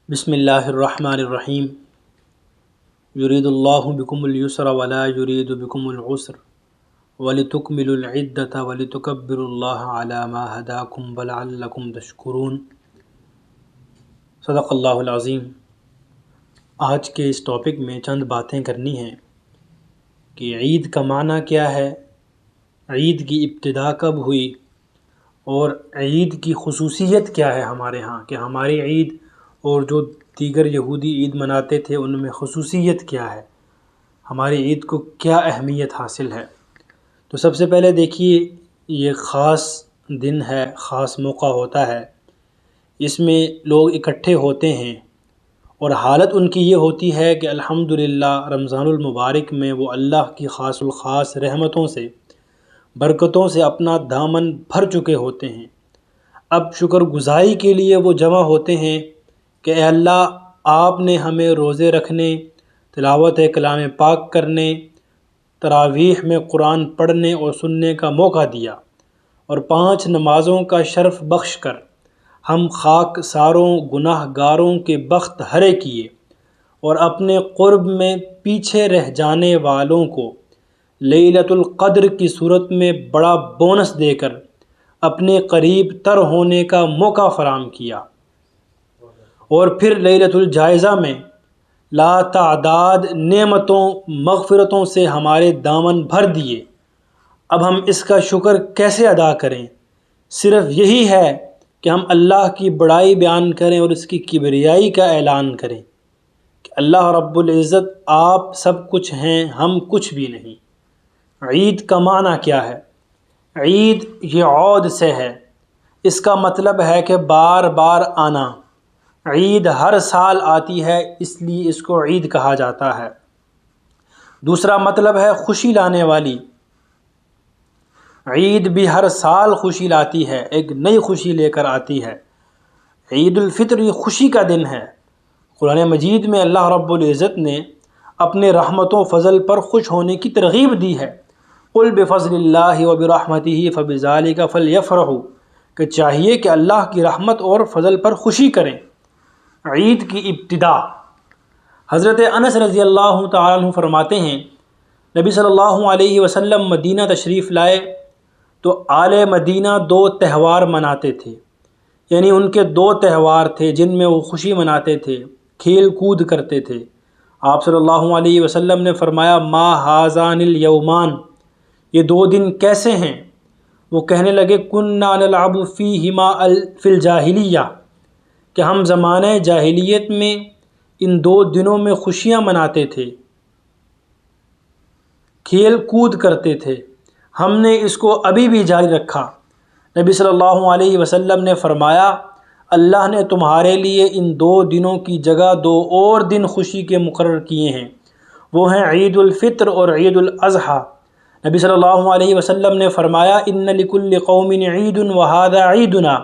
بسم اللہ الرحمن الرحیم یرید اللہ بکم اليسر ولا یرید بکم العسر ولتکملوا العدۃ ولتکبروا اللہ علی ما ہداکم ولعلکم تشکرون۔ صدق اللہ العظیم۔ آج کے اس ٹاپک میں چند باتیں کرنی ہیں کہ عید کا معنی کیا ہے، عید کی ابتدا کب ہوئی، اور عید کی خصوصیت کیا ہے ہمارے ہاں، کہ ہماری عید اور جو دیگر یہودی عید مناتے تھے ان میں خصوصیت کیا ہے، ہماری عید کو کیا اہمیت حاصل ہے۔ تو سب سے پہلے دیکھیے، یہ خاص دن ہے، خاص موقع ہوتا ہے، اس میں لوگ اکٹھے ہوتے ہیں اور حالت ان کی یہ ہوتی ہے کہ الحمدللہ رمضان المبارک میں وہ اللہ کی خاص الخاص رحمتوں سے، برکتوں سے اپنا دامن بھر چکے ہوتے ہیں۔ اب شکر گزاری کے لیے وہ جمع ہوتے ہیں کہ اے اللہ، آپ نے ہمیں روزے رکھنے، تلاوت کلام پاک کرنے، تراویح میں قرآن پڑھنے اور سننے کا موقع دیا، اور 5 نمازوں کا شرف بخش کر ہم خاک ساروں گناہ گاروں کے بخت ہرے کیے، اور اپنے قرب میں پیچھے رہ جانے والوں کو لیلۃ القدر کی صورت میں بڑا بونس دے کر اپنے قریب تر ہونے کا موقع فراہم کیا، اور پھر لیلۃ الجائزہ میں لا تعداد نعمتوں مغفرتوں سے ہمارے دامن بھر دیے۔ اب ہم اس کا شکر کیسے ادا کریں؟ صرف یہی ہے کہ ہم اللہ کی بڑائی بیان کریں اور اس کی کبریائی کا اعلان کریں کہ اللہ رب العزت آپ سب کچھ ہیں، ہم کچھ بھی نہیں۔ عید کا معنی کیا ہے؟ عید یہ عود سے ہے، اس کا مطلب ہے کہ بار بار آنا۔ عید ہر سال آتی ہے، اس لیے اس کو عید کہا جاتا ہے۔ دوسرا مطلب ہے خوشی لانے والی۔ عید بھی ہر سال خوشی لاتی ہے، ایک نئی خوشی لے کر آتی ہے۔ عید الفطر یہ خوشی کا دن ہے۔ قرآن مجید میں اللہ رب العزت نے اپنے رحمت و فضل پر خوش ہونے کی ترغیب دی ہے۔ قل بفضل اللہ وبرحمتہ فبذلک فلیفرحوا، کہ چاہیے کہ اللہ کی رحمت اور فضل پر خوشی کریں۔ عید کی ابتدا، حضرت انس رضی اللہ تعالیٰ عنہ فرماتے ہیں، نبی صلی اللہ علیہ وسلم مدینہ تشریف لائے تو آل مدینہ 2 تہوار مناتے تھے، یعنی ان کے 2 تہوار تھے جن میں وہ خوشی مناتے تھے، کھیل کود کرتے تھے۔ آپ صلی اللہ علیہ وسلم نے فرمایا ما ھذان الیومان، یہ 2 دن کیسے ہیں؟ وہ کہنے لگے کنا نلعب فیہما فی الجاہلیہ، کہ ہم زمانہ جاہلیت میں ان 2 دنوں میں خوشیاں مناتے تھے، کھیل کود کرتے تھے، ہم نے اس کو ابھی بھی جاری رکھا۔ نبی صلی اللہ علیہ وسلم نے فرمایا اللہ نے تمہارے لیے ان 2 دنوں کی جگہ 2 اور دن خوشی کے مقرر کیے ہیں، وہ ہیں عید الفطر اور عید الاضحیٰ۔ نبی صلی اللہ علیہ وسلم نے فرمایا ان لکل قوم عید وھذا عیدنا،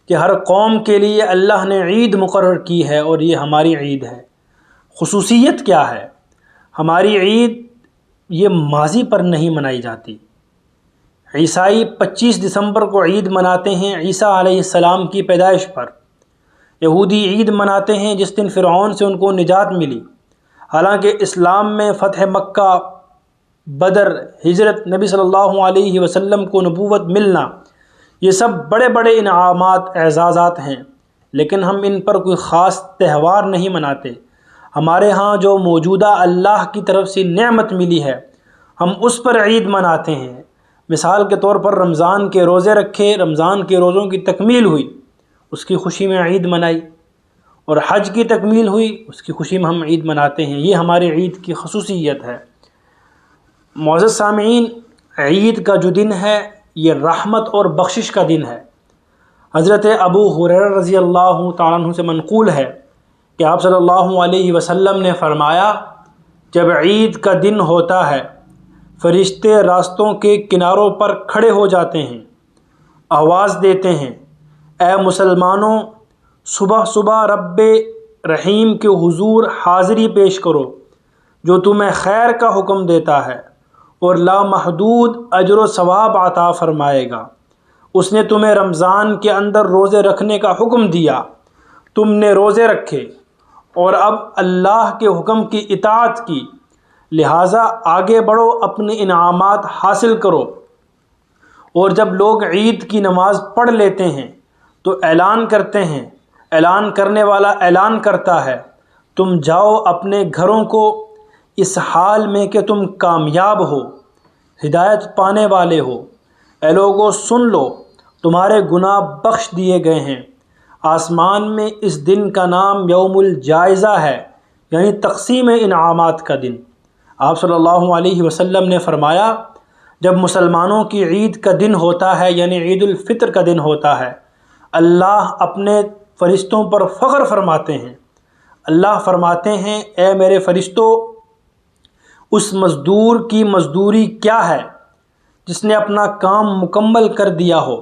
کہ ہر قوم کے لیے اللہ نے عید مقرر کی ہے اور یہ ہماری عید ہے۔ خصوصیت کیا ہے؟ ہماری عید یہ ماضی پر نہیں منائی جاتی۔ عیسائی 25 دسمبر کو عید مناتے ہیں، عیسیٰ علیہ السلام کی پیدائش پر۔ یہودی عید مناتے ہیں جس دن فرعون سے ان کو نجات ملی۔ حالانکہ اسلام میں فتح مکہ، بدر، ہجرت، نبی صلی اللہ علیہ وسلم کو نبوت ملنا، یہ سب بڑے بڑے انعامات، اعزازات ہیں، لیکن ہم ان پر کوئی خاص تہوار نہیں مناتے۔ ہمارے ہاں جو موجودہ اللہ کی طرف سے نعمت ملی ہے ہم اس پر عید مناتے ہیں۔ مثال کے طور پر رمضان کے روزے رکھے، رمضان کے روزوں کی تکمیل ہوئی، اس کی خوشی میں عید منائی، اور حج کی تکمیل ہوئی، اس کی خوشی میں ہم عید مناتے ہیں۔ یہ ہماری عید کی خصوصیت ہے۔ معزز سامعین، عید کا جو دن ہے یہ رحمت اور بخشش کا دن ہے۔ حضرت ابو ہریرہ رضی اللہ تعالیٰ عنہ سے منقول ہے کہ آپ صلی اللہ علیہ وسلم نے فرمایا جب عید کا دن ہوتا ہے فرشتے راستوں کے کناروں پر کھڑے ہو جاتے ہیں، آواز دیتے ہیں اے مسلمانوں، صبح صبح رب رحیم کے حضور حاضری پیش کرو جو تمہیں خیر کا حکم دیتا ہے اور لامحدود اجر و ثواب عطا فرمائے گا۔ اس نے تمہیں رمضان کے اندر روزے رکھنے کا حکم دیا، تم نے روزے رکھے اور اب اللہ کے حکم کی اطاعت کی، لہٰذا آگے بڑھو، اپنے انعامات حاصل کرو۔ اور جب لوگ عید کی نماز پڑھ لیتے ہیں تو اعلان کرتے ہیں، اعلان کرنے والا اعلان کرتا ہے، تم جاؤ اپنے گھروں کو اس حال میں کہ تم کامیاب ہو، ہدایت پانے والے ہو۔ اے لوگو سن لو، تمہارے گناہ بخش دیے گئے ہیں۔ آسمان میں اس دن کا نام یوم الجائزہ ہے، یعنی تقسیم انعامات کا دن۔ آپ صلی اللہ علیہ وسلم نے فرمایا، جب مسلمانوں کی عید کا دن ہوتا ہے، یعنی عید الفطر کا دن ہوتا ہے، اللہ اپنے فرشتوں پر فخر فرماتے ہیں۔ اللہ فرماتے ہیں، اے میرے فرشتوں، اس مزدور کی مزدوری کیا ہے جس نے اپنا کام مکمل کر دیا ہو؟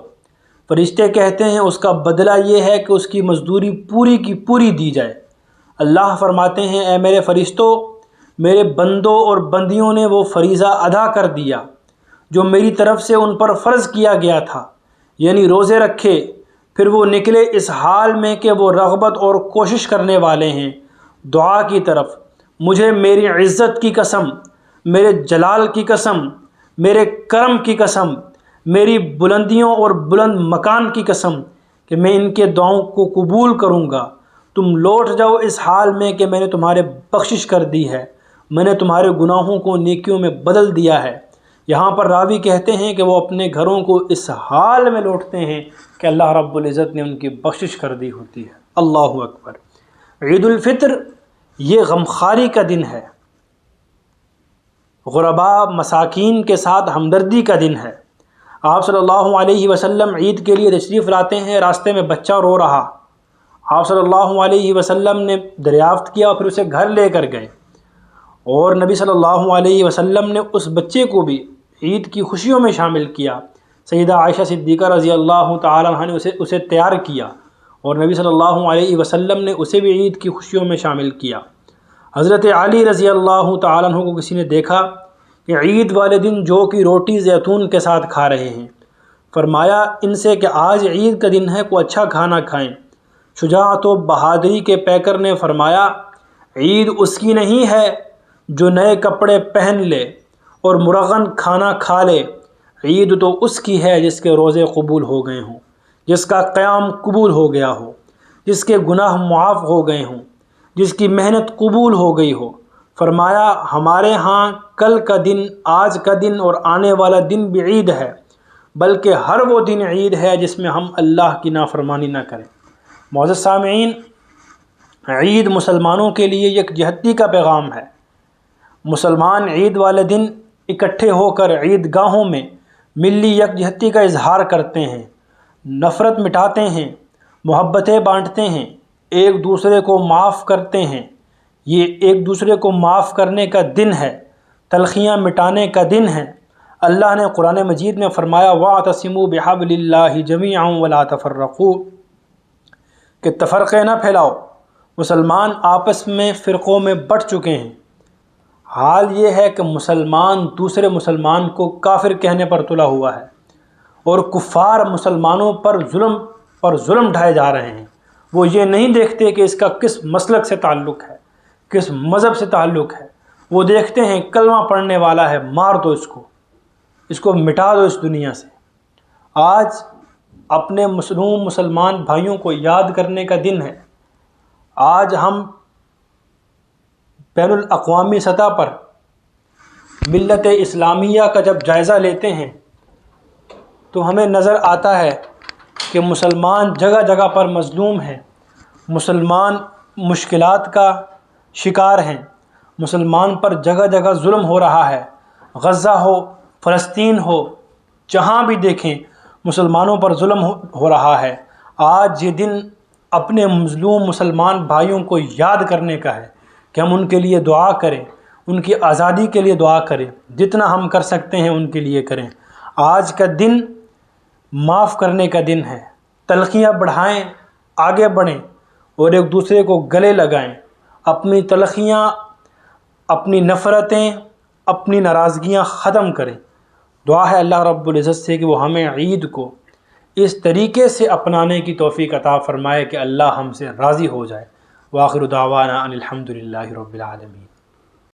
فرشتے کہتے ہیں، اس کا بدلہ یہ ہے کہ اس کی مزدوری پوری کی پوری دی جائے۔ اللہ فرماتے ہیں، اے میرے فرشتوں، میرے بندوں اور بندیوں نے وہ فریضہ ادا کر دیا جو میری طرف سے ان پر فرض کیا گیا تھا، یعنی روزے رکھے، پھر وہ نکلے اس حال میں کہ وہ رغبت اور کوشش کرنے والے ہیں دعا کی طرف۔ مجھے میری عزت کی قسم، میرے جلال کی قسم، میرے کرم کی قسم، میری بلندیوں اور بلند مکان کی قسم کہ میں ان کے دعاؤں کو قبول کروں گا۔ تم لوٹ جاؤ اس حال میں کہ میں نے تمہارے بخشش کر دی ہے، میں نے تمہارے گناہوں کو نیکیوں میں بدل دیا ہے۔ یہاں پر راوی کہتے ہیں کہ وہ اپنے گھروں کو اس حال میں لوٹتے ہیں کہ اللہ رب العزت نے ان کی بخشش کر دی ہوتی ہے۔ اللہ اکبر۔ عید الفطر یہ غمخواری کا دن ہے، غرباء مساکین کے ساتھ ہمدردی کا دن ہے۔ آپ صلی اللہ علیہ وسلم عید کے لیے تشریف لاتے ہیں، راستے میں بچہ رو رہا، آپ صلی اللہ علیہ وسلم نے دریافت کیا اور پھر اسے گھر لے کر گئے، اور نبی صلی اللہ علیہ وسلم نے اس بچے کو بھی عید کی خوشیوں میں شامل کیا۔ سیدہ عائشہ صدیقہ رضی اللہ تعالی عنہا نے اسے تیار کیا، اور نبی صلی اللہ علیہ وسلم نے اسے بھی عید کی خوشیوں میں شامل کیا۔ حضرت علی رضی اللہ تعالیٰ عنہ کو کسی نے دیکھا کہ عید والے دن جو کی روٹی زیتون کے ساتھ کھا رہے ہیں، فرمایا ان سے کہ آج عید کا دن ہے، کوئی اچھا کھانا کھائیں۔ شجاعت و بہادری کے پیکر نے فرمایا، عید اس کی نہیں ہے جو نئے کپڑے پہن لے اور مرغن کھانا کھا لے، عید تو اس کی ہے جس کے روزے قبول ہو گئے ہوں، جس کا قیام قبول ہو گیا ہو، جس کے گناہ معاف ہو گئے ہوں، جس کی محنت قبول ہو گئی ہو۔ فرمایا ہمارے ہاں کل کا دن، آج کا دن اور آنے والا دن بھی عید ہے، بلکہ ہر وہ دن عید ہے جس میں ہم اللہ کی نافرمانی نہ کریں۔ معزز سامعین، عید مسلمانوں کے لیے یکجہتی کا پیغام ہے۔ مسلمان عید والے دن اکٹھے ہو کر عید گاہوں میں ملی یکجہتی کا اظہار کرتے ہیں، نفرت مٹاتے ہیں، محبتیں بانٹتے ہیں، ایک دوسرے کو معاف کرتے ہیں۔ یہ ایک دوسرے کو معاف کرنے کا دن ہے، تلخیاں مٹانے کا دن ہے۔ اللہ نے قرآن مجید میں فرمایا، وَاعْتَصِمُوا بِحَبْلِ اللَّهِ جَمِيعًا وَلَا تَفَرَّقُوا، کہ تفرقے نہ پھیلاؤ۔ مسلمان آپس میں فرقوں میں بٹ چکے ہیں۔ حال یہ ہے کہ مسلمان دوسرے مسلمان کو کافر کہنے پر تلا ہوا ہے، اور کفار مسلمانوں پر ظلم ڈھائے جا رہے ہیں۔ وہ یہ نہیں دیکھتے کہ اس کا کس مسلک سے تعلق ہے، کس مذہب سے تعلق ہے۔ وہ دیکھتے ہیں کلمہ پڑھنے والا ہے، مار دو اس کو مٹا دو اس دنیا سے۔ آج اپنے مظلوم مسلمان بھائیوں کو یاد کرنے کا دن ہے۔ آج ہم بین الاقوامی سطح پر ملت اسلامیہ کا جب جائزہ لیتے ہیں تو ہمیں نظر آتا ہے کہ مسلمان جگہ جگہ پر مظلوم ہیں، مسلمان مشکلات کا شکار ہیں، مسلمان پر جگہ جگہ ظلم ہو رہا ہے۔ غزہ ہو، فلسطین ہو، جہاں بھی دیکھیں مسلمانوں پر ظلم ہو رہا ہے۔ آج یہ دن اپنے مظلوم مسلمان بھائیوں کو یاد کرنے کا ہے کہ ہم ان کے لیے دعا کریں، ان کی آزادی کے لیے دعا کریں، جتنا ہم کر سکتے ہیں ان کے لیے کریں۔ آج کا دن معاف کرنے کا دن ہے۔ تلخیاں بڑھائیں، آگے بڑھیں اور ایک دوسرے کو گلے لگائیں۔ اپنی تلخیاں، اپنی نفرتیں، اپنی ناراضگیاں ختم کریں۔ دعا ہے اللہ رب العزت سے کہ وہ ہمیں عید کو اس طریقے سے اپنانے کی توفیق عطا فرمائے کہ اللہ ہم سے راضی ہو جائے۔ وآخر دعوانا ان الحمد للہ رب العالمین۔